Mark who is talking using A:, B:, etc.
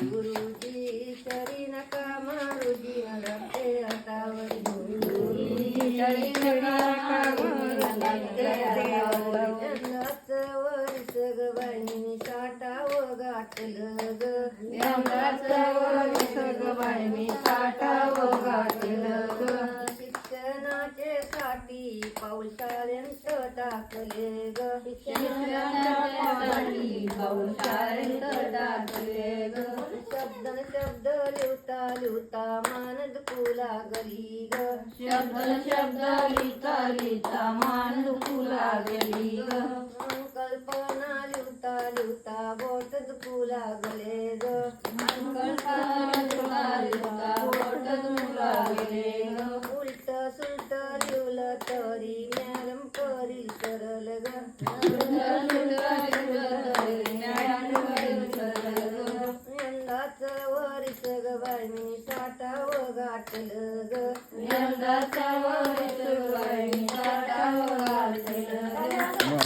A: गुरुजी तरी नका मारुजी लागते हातावर तरी नका लागते यंदाच वर्ष ग बाईनी साठावं गाठलं ग यंदाच वर्ष ग बाईनी साठावं गाठलं ग शिक्षणाचे साठी पावसाळ्यांत टाकले ग शिक्षणासाठी पावसाळ्यांत टाकले ग शब्द शब्द लिहता लिहता मान दुखू लागली ग शब्द शब्द लिहिता लिहिता मान दुखू लागली ग कल्पना लिहता लिहता बोट दुखू लागले ग कल्पना लिहता बोट दुखू लागले ग उलट सुलट लिहलं तरी मॅडम करील सरळ ग यंदाच वर्ष ग बाई मी साठावं गाठलं ग यंदाच वर्ष ग